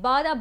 12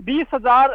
20,000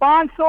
500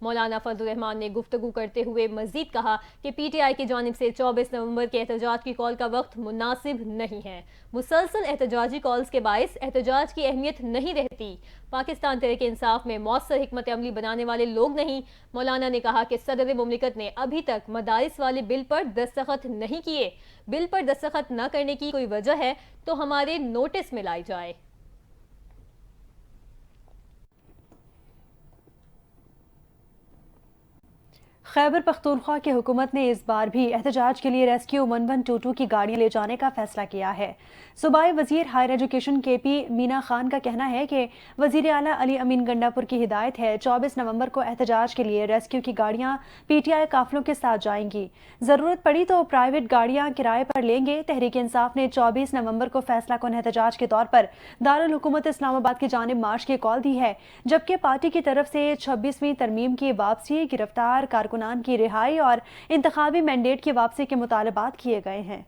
مولانا فضل الرحمان نے گفتگو کرتے ہوئے مزید کہا کہ پی ٹی آئی کی جانب سے 24 نومبر کے احتجاج کی کال کا وقت مناسب نہیں ہے. مسلسل احتجاجی کالز کے باعث احتجاج کی اہمیت نہیں رہتی. پاکستان تحریک انصاف میں مؤثر حکمت عملی بنانے والے لوگ نہیں. مولانا نے کہا کہ صدر مملکت نے ابھی تک مدارس والے بل پر دستخط نہیں کیے. بل پر دستخط نہ کرنے کی کوئی وجہ ہے تو ہمارے نوٹس میں لائی جائے. خیبر پختونخوا کی حکومت نے اس بار بھی احتجاج کے لیے ریسکیو 1122 کی گاڑیاں لے جانے کا فیصلہ کیا ہے. صوبائی وزیر ہائر ایجوکیشن کے پی مینا خان کا کہنا ہے کہ وزیر اعلیٰ علی امین گنڈاپور کی ہدایت ہے 24 نومبر کو احتجاج کے لیے ریسکیو کی گاڑیاں پی ٹی آئی قافلوں کے ساتھ جائیں گی. ضرورت پڑی تو پرائیویٹ گاڑیاں کرائے پر لیں گے. تحریک انصاف نے 24 نومبر کو فیصلہ کن احتجاج کے طور پر دارالحکومت اسلام آباد کی جانب مارچ کی کال دی ہے، جبکہ پارٹی کی طرف سے 26ویں ترمیم کی واپسی، گرفتار کارکنان کی رہائی اور انتخابی مینڈیٹ کی واپسی کے مطالبات کیے گئے ہیں.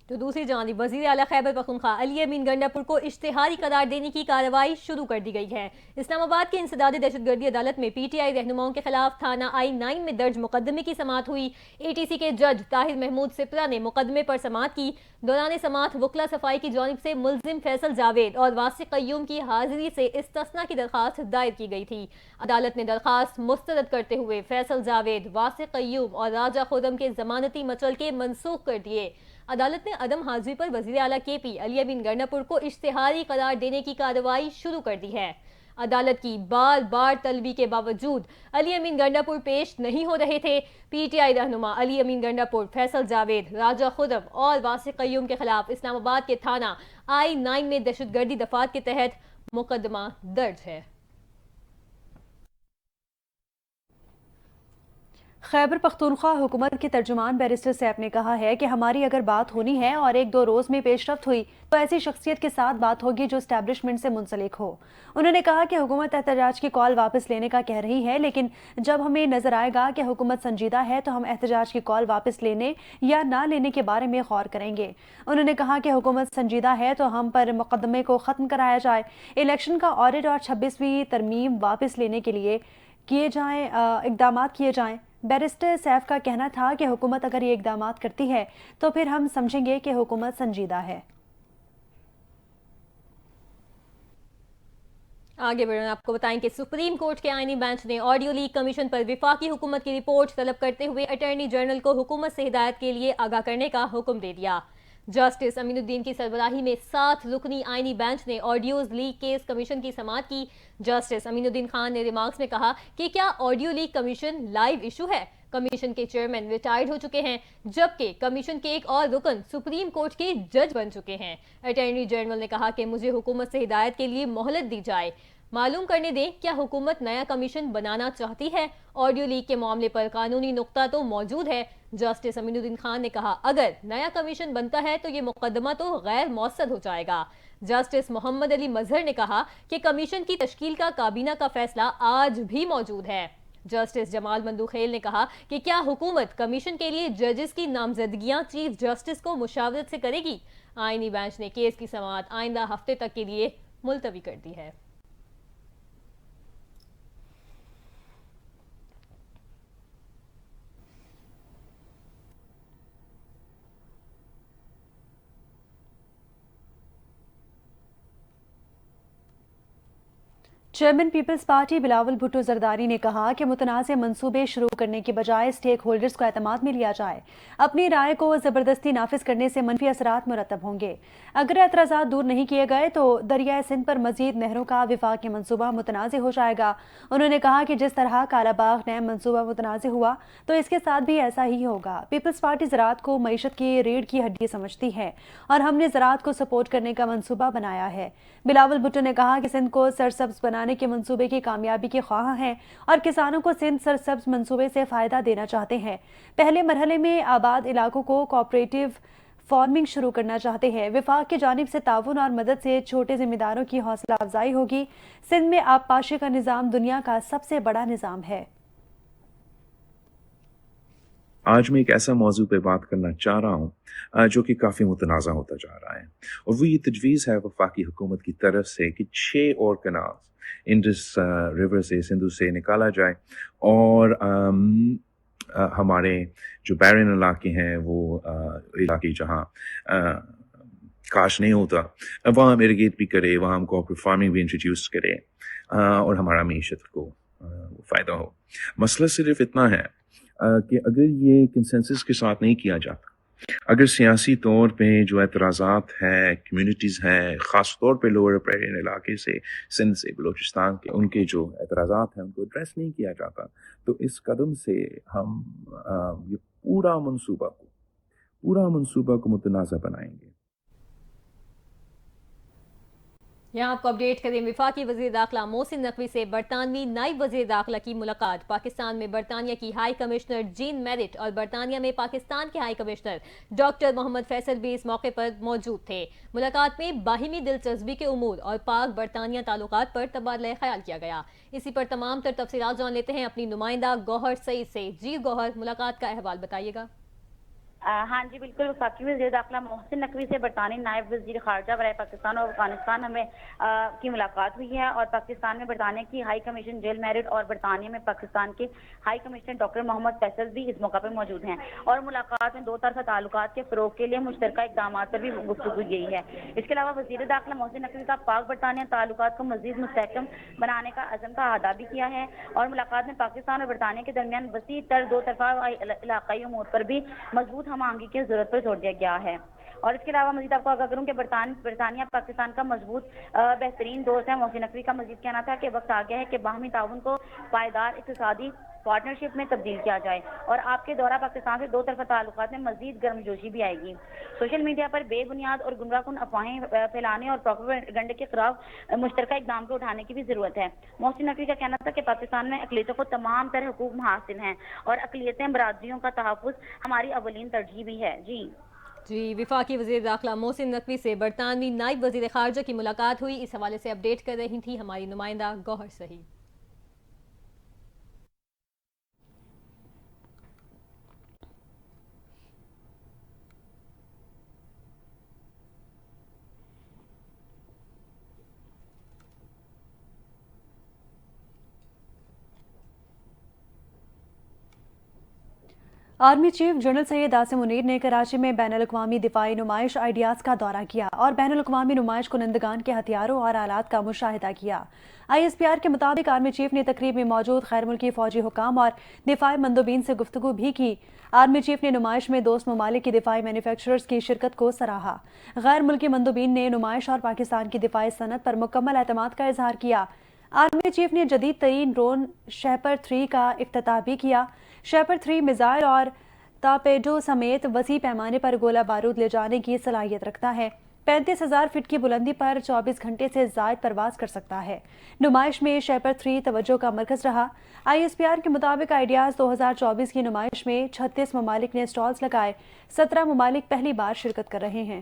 تو دوسری جانب وزیر اعلیٰ خیبر پختونخوا علی امین گنڈاپور کو اشتہاری قرار دینے کی کارروائی شروع کر دی گئی ہے. اسلام آباد کی انسداد دہشت گردی عدالت میں پی ٹی آئی رہنماؤں کے خلاف تھانہ I-9 میں درج مقدمے کی سماعت ہوئی. اے ٹی سی کے جج طاہر محمود سپرا نے مقدمے پر سماعت کی. دوران سماعت وکلا صفائی کی جانب سے ملزم فیصل جاوید اور واسق قیوم کی حاضری سے استثناء کی درخواست دائر کی گئی تھی. عدالت نے درخواست مسترد کرتے ہوئے فیصل جاوید، واسق قیوم اور راجہ خرم کے ضمانتی مچلکے منسوخ کر دیے. عدالت نے عدم حاضری پر وزیر اعلیٰ کے پی علی امین گنڈاپور کو اشتہاری قرار دینے کی کارروائی شروع کر دی ہے. عدالت کی بار بار طلبی کے باوجود علی امین گنڈاپور پیش نہیں ہو رہے تھے. پی ٹی آئی رہنما علی امین گنڈاپور، فیصل جاوید، راجہ خرم اور واسق قیوم کے خلاف اسلام آباد کے تھانہ I-9 میں دہشت گردی دفعات کے تحت مقدمہ درج ہے. خیبر پختونخوا حکومت کے ترجمان بیرسٹر سیف نے کہا ہے کہ ہماری اگر بات ہونی ہے اور 1-2 روز میں پیش رفت ہوئی تو ایسی شخصیت کے ساتھ بات ہوگی جو اسٹیبلشمنٹ سے منسلک ہو. انہوں نے کہا کہ حکومت احتجاج کی کال واپس لینے کا کہہ رہی ہے، لیکن جب ہمیں نظر آئے گا کہ حکومت سنجیدہ ہے تو ہم احتجاج کی کال واپس لینے یا نہ لینے کے بارے میں غور کریں گے. انہوں نے کہا کہ حکومت سنجیدہ ہے تو ہم پر مقدمے کو ختم کرایا جائے، الیکشن کا آڈٹ اور 26ویں ترمیم واپس لینے کے لیے اقدامات کیے جائیں. بیرسٹر سیف کا کہنا تھا کہ حکومت اگر یہ اقدامات کرتی ہے تو پھر ہم سمجھیں گے کہ حکومت سنجیدہ ہے. آگے بڑھیں، آپ کو بتائیں کہ سپریم کورٹ کے آئینی بینچ نے آڈیو لیک کمیشن پر وفاقی حکومت کی رپورٹ طلب کرتے ہوئے اٹارنی جنرل کو حکومت سے ہدایت کے لیے آگاہ کرنے کا حکم دے دیا. جسٹس امین الدین کی سربراہی میں 7 رکنی آئینی بینچ نے آڈیوز لیک کیس کمیشن کی سماعت کی. جسٹس امین الدین خان نے ریمارکس میں کہا کہ کیا audio leak commission live issue ہے؟ کمیشن کے چیئرمین ریٹائرڈ ہو چکے ہیں، جبکہ کمیشن کے ایک اور رکن سپریم کورٹ کے جج بن چکے ہیں. اٹارنی جنرل نے کہا کہ مجھے حکومت سے ہدایت کے لیے مہلت دی جائے، معلوم کرنے دیں کیا حکومت نیا کمیشن بنانا چاہتی ہے. آڈیو لیک کے معاملے پر قانونی نقطہ تو موجود ہے. جسٹس امین الدین خان نے کہا اگر نیا کمیشن بنتا ہے تو یہ مقدمہ تو غیر مؤثر ہو جائے گا. جسٹس محمد علی مظہر نے کہا کہ کمیشن کی تشکیل کا کابینہ کا فیصلہ آج بھی موجود ہے. جسٹس جمال مندوخیل نے کہا کہ کیا حکومت کمیشن کے لیے ججز کی نامزدگیاں چیف جسٹس کو مشاورت سے کرے گی؟ آئینی بینچ نے کیس کی سماعت آئندہ ہفتے تک کے لیے ملتوی کر دی ہے. چیئرمین پیپلز پارٹی بلاول بھٹو زرداری نے کہا کہ متنازع منصوبے شروع کرنے کی بجائے اسٹیک ہولڈرز کو اعتماد میں لیا جائے. اپنی رائے کو زبردستی نافذ کرنے سے منفی اثرات مرتب ہوں گے. اگر اعتراضات دور نہیں کیے گئے تو دریائے سندھ پر مزید نہروں کا وفاقی منصوبہ متنازع ہو جائے گا. انہوں نے کہا کہ جس طرح کالا باغ ڈیم منصوبہ متنازع ہوا تو اس کے ساتھ بھی ایسا ہی ہوگا. پیپلز پارٹی زراعت کو معیشت کی ریڑھ کی ہڈی سمجھتی ہے اور ہم نے زراعت کو سپورٹ کرنے کا منصوبہ بنایا ہے. بلاول بھٹو نے کہا کہ سندھ کو سرسبز بنانے کے منصوبے کی کامیابی کے خواہاں ہیں اور کسانوں کو سندھ سرسبز منصوبے سے فائدہ دینا چاہتے ہیں. پہلے مرحلے میں آباد علاقوں کو کوآپریٹو فارمنگ شروع کرنا چاہتے ہیں. وفاق کی جانب سے تعاون اور مدد سے چھوٹے ذمہ داروں کی حوصلہ افزائی ہوگی. سندھ میں آبپاشی کا نظام دنیا کا سب سے بڑا نظام ہے. آج میں ایک ایسا موضوع پہ بات کرنا چاہ رہا ہوں جو کہ کافی متنازع ہوتا جا رہا ہے، اور وہ یہ تجویز ہے وفاقی حکومت کی طرف سے کہ 6 اور کنال انڈس ریور سے، سندھو سے نکالا جائے، اور ہمارے جو بیرن علاقے ہیں، وہ علاقے جہاں کاش نہیں ہوتا، وہاں ہم اریگیٹ بھی کرے، وہاں ہم کوآپریٹو فارمنگ بھی انٹروڈیوس کرے، اور ہمارا معیشت کو فائدہ ہو۔ مسئلہ صرف اتنا ہے کہ اگر یہ کنسنسس کے ساتھ نہیں کیا جاتا، اگر سیاسی طور پہ جو اعتراضات ہیں، کمیونٹیز ہیں، خاص طور پہ لوور اپیرین علاقے سے، سندھ سے، بلوچستان کے، ان کے جو اعتراضات ہیں ان کو ایڈریس نہیں کیا جاتا، تو اس قدم سے ہم یہ پورا منصوبہ کو متنازع بنائیں گے۔ یہاں آپ کو اپڈیٹ کریں، وفاقی وزیر داخلہ محسن نقوی سے برطانوی نائب وزیر داخلہ کی ملاقات۔ پاکستان میں برطانیہ کی ہائی کمشنر جین میرٹ اور برطانیہ میں پاکستان کے ہائی کمشنر ڈاکٹر محمد فیصل بھی اس موقع پر موجود تھے۔ ملاقات میں باہمی دلچسپی کے امور اور پاک برطانیہ تعلقات پر تبادلہ خیال کیا گیا۔ اسی پر تمام تر تفصیلات جان لیتے ہیں اپنی نمائندہ گوہر سعید سے۔ جی گوہر، ملاقات کا احوال بتائیے گا۔ ہاں جی بالکل، وفاقی وزیر داخلہ محسن نقوی سے برطانوی نائب وزیر خارجہ برائے پاکستان اور افغانستان کی ملاقات ہوئی ہے، اور پاکستان میں برطانیہ کی ہائی کمیشن جیل میرٹ اور برطانیہ میں پاکستان کے ہائی کمیشنر ڈاکٹر محمد فیصل بھی اس موقع پر موجود ہیں، اور ملاقات میں دو طرفہ تعلقات کے فروغ کے لیے مشترکہ اقدامات پر بھی گفتگو کی ہے۔ اس کے علاوہ وزیر داخلہ محسن نقوی کا پاک برطانیہ تعلقات کو مزید مستحکم بنانے کا عزم کا اعادہ بھی کیا ہے، اور ملاقات میں پاکستان اور برطانیہ کے درمیان وسیع تر دو طرفہ علاقائی امور پر بھی مضبوط ہم آہنگی کی ضرورت پر زور دیا گیا ہے۔ اور اس کے علاوہ مزید آپ کو آگاہ کروں کہ برطانیہ پاکستان کا مضبوط بہترین دوست ہے۔ محسن نقوی کا مزید کہنا تھا کہ وقت آ گیا ہے کہ باہمی تعاون کو پائیدار اقتصادی پارٹنرشپ میں تبدیل کیا جائے، اور آپ کے دورہ پاکستان سے دو طرفہ تعلقات میں مزید گرمجوشی بھی آئے گی۔ سوشل میڈیا پر بے بنیاد اور گمراہ کن افواہیں پھیلانے اور پروپیگنڈے کے خلاف مشترکہ اقدام کو اٹھانے کی بھی ضرورت ہے۔ محسن نقوی کا کہنا تھا کہ پاکستان میں اقلیتوں کو تمام تر حقوق حاصل ہیں، اور اقلیتیں برادریوں کا تحفظ ہماری اولین ترجیح بھی ہے۔ جی وفاقی وزیر داخلہ محسن نقوی سے برطانوی نائب وزیر خارجہ کی ملاقات ہوئی، اس حوالے سے اپڈیٹ کر رہی تھی ہماری نمائندہ گوہر سعید۔ Army chief general Syed Asim Munir نے کراچی میں بین الاقوامی دفاعی نمائش آئیڈیاز کا دورہ کیا اور بین الاقوامی نمائش کنندگان کے ہتھیاروں اور آلات کا مشاہدہ کیا۔ ISPR کے مطابق آرمی چیف نے تقریب میں موجود غیر ملکی فوجی حکام اور دفاعی مندوبین سے گفتگو بھی کی۔ آرمی چیف نے نمائش میں دوست ممالک کی دفاعی مینوفیکچررز کی شرکت کو سراہا۔ غیر ملکی مندوبین نے نمائش اور پاکستان کی دفاعی صنعت پر مکمل اعتماد کا اظہار کیا۔ آرمی چیف نے جدید ترین ڈرون شیپرڈ 3 کا افتتاح بھی کیا۔ شیپرڈ 3 میزائل اور ٹارپیڈو سمیت وسیع پیمانے پر گولہ بارود لے جانے کی صلاحیت رکھتا ہے۔ 35,000 فٹ کی بلندی پر 24 گھنٹے سے زائد پرواز کر سکتا ہے۔ نمائش میں شیپرڈ 3 توجہ کا مرکز رہا۔ ISPR کے مطابق آئیڈیاز 2024 کی نمائش میں 36 ممالک نے سٹالز لگائے۔ 17 ممالک پہلی بار شرکت کر رہے ہیں۔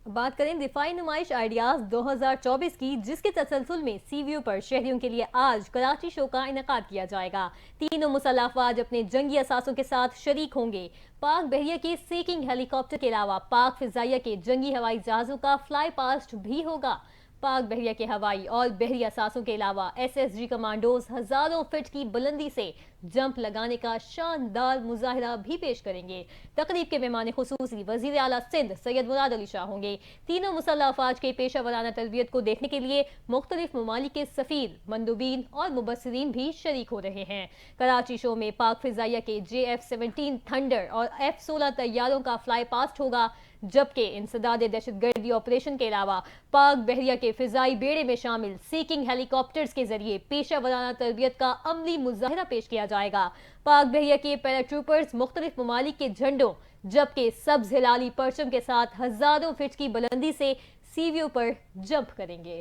بات کریں دفاعی نمائش آئیڈیاز 2024 کی، جس کے تسلسل میں CVO پر شہریوں کے لیے آج کراچی شو کا انعقاد کیا جائے گا۔ تینوں مسلح افواج اپنے جنگی اثاثوں کے ساتھ شریک ہوں گے۔ پاک بحریہ کے سیکنگ ہیلی کاپٹر کے علاوہ پاک فضائیہ کے جنگی ہوائی جہازوں کا فلائی پاسٹ بھی ہوگا۔ پاک بحریہ کے ہوائی اور بحری اثاثوں کے علاوہ SSG کمانڈوز ہزاروں فٹ کی بلندی سے جمپ لگانے کا شاندار مظاہرہ بھی پیش کریں گے۔ تقریب کے مہمان خصوصی وزیر اعلیٰ سندھ سید مراد علی شاہ ہوں گے۔ تینوں مسلح افواج کے پیشہ ورانہ تربیت کو دیکھنے کے لیے مختلف ممالک کے سفیر، مندوبین اور مبصرین بھی شریک ہو رہے ہیں۔ کراچی شو میں پاک فضائیہ کے JF-17 تھنڈر اور F-16 طیاروں کا فلائی پاسٹ ہوگا، جبکہ انسداد دہشت گردی آپریشن کے علاوہ پاک بحریہ کے فضائی بیڑے میں شامل سیکنگ ہیلی کاپٹرز کے ذریعے پیشہ ورانہ تربیت کا عملی مظاہرہ پیش کیا جائے گا۔ پاک بحریہ کے پیراٹروپرز مختلف ممالک کے جھنڈوں، جبکہ سبز ہلالی پرچم کے ساتھ ہزاروں فٹ کی بلندی سے CVO پر جمپ کریں گے۔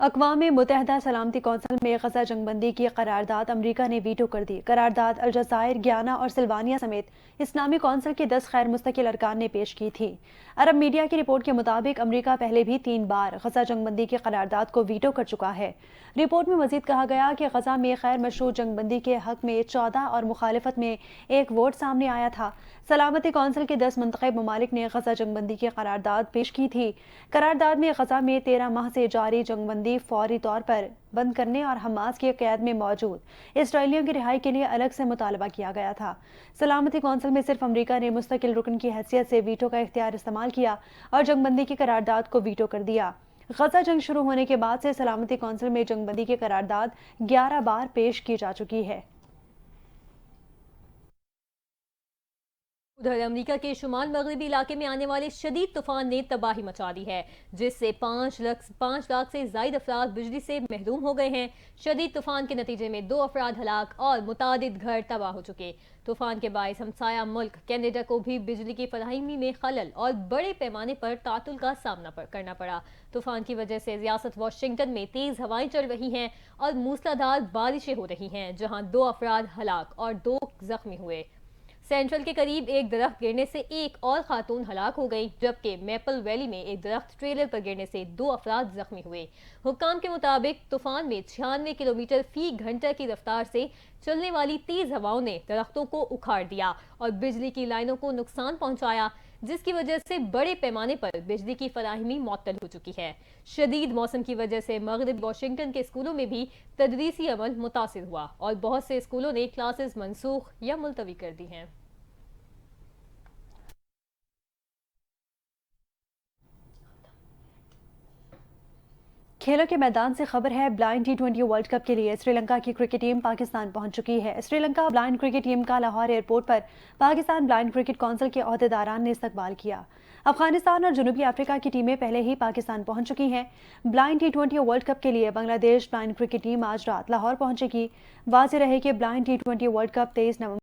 اقوام متحدہ سلامتی کونسل میں غزہ جنگ بندی کی قرارداد امریکہ نے ویٹو کر دی۔ قرارداد الجزائر، گیانا اور سلوانیہ سمیت اسلامی کونسل کے 10 غیر مستقل ارکان نے پیش کی تھی۔ عرب میڈیا کی رپورٹ کے مطابق امریکہ پہلے بھی 3 بار غزہ جنگ بندی کی قرارداد کو ویٹو کر چکا ہے۔ رپورٹ میں مزید کہا گیا کہ غزہ میں غیر مشروط جنگ بندی کے حق میں 14 اور مخالفت میں 1 ووٹ سامنے آیا تھا۔ سلامتی کونسل کے 10 منتخب ممالک نے غزہ جنگ بندی کی قرارداد پیش کی تھی۔ قرارداد میں غزہ میں 13 ماہ سے جاری جنگ بندی فوری طور پر بند کرنے اور حماس کی قید میں موجود اسرائیلیوں کی رہائی کے لیے الگ سے مطالبہ کیا گیا تھا۔ سلامتی کونسل میں صرف امریکہ نے مستقل رکن کی حیثیت سے ویٹو کا اختیار استعمال کیا اور جنگ بندی کی قرارداد کو ویٹو کر دیا۔ غزہ جنگ شروع ہونے کے بعد سے سلامتی کونسل میں جنگ بندی کی قرارداد 11 بار پیش کی جا چکی ہے۔ ادھر امریکہ کے شمال مغربی علاقے میں آنے والے شدید طوفان نے تباہی مچا دی ہے، جس سے 5 لاکھ سے زائد افراد بجلی سے محروم ہو گئے ہیں۔ شدید طوفان کے نتیجے میں 2 افراد ہلاک اور متعدد گھر تباہ ہو چکے۔ طوفان کے باعث ہمسایہ ملک کینیڈا کو بھی بجلی کی فراہمی میں خلل اور بڑے پیمانے پر تعطل کا سامنا کرنا پڑا۔ طوفان کی وجہ سے ریاست واشنگٹن میں تیز ہوائیں چل رہی ہیں اور موسلادھار بارشیں ہو رہی ہیں، جہاں 2 افراد ہلاک اور 2 زخمی ہوئے۔ سینٹرل کے قریب ایک درخت گرنے سے ایک اور خاتون ہلاک ہو گئی، جبکہ میپل ویلی میں ایک درخت ٹریلر پر گرنے سے 2 افراد زخمی ہوئے۔ حکام کے مطابق طوفان میں 96 کلومیٹر فی گھنٹہ کی رفتار سے چلنے والی تیز ہواؤں نے درختوں کو اکھاڑ دیا اور بجلی کی لائنوں کو نقصان پہنچایا، جس کی وجہ سے بڑے پیمانے پر بجلی کی فراہمی معطل ہو چکی ہے۔ شدید موسم کی وجہ سے مغرب واشنگٹن کے اسکولوں میں بھی تدریسی عمل متاثر ہوا اور بہت سے اسکولوں نے کلاسز منسوخ یا ملتوی کر دی ہیں۔ کھیلوں کے میدان سے خبر ہے، بلائنڈ ٹی20 ورلڈ کپ کے لیے سری لنکا کی کرکٹ ٹیم پاکستان پہنچ چکی ہے۔ Sri Lanka blind cricket team کا لاہور ایئرپورٹ پر پاکستان بلائنڈ کرکٹ کونسل کے عہدیداران نے استقبال کیا۔ افغانستان اور جنوبی افریقہ کی ٹیمیں پہلے ہی پاکستان پہنچ چکی ہیں۔ بلائنڈ ٹی20 ورلڈ کپ کے لیے بنگلہ دیش بلائنڈ کرکٹ ٹیم آج رات لاہور پہنچے گی۔ واضح رہے کہ بلائنڈ ٹی20 ورلڈ کپ 23 نومبر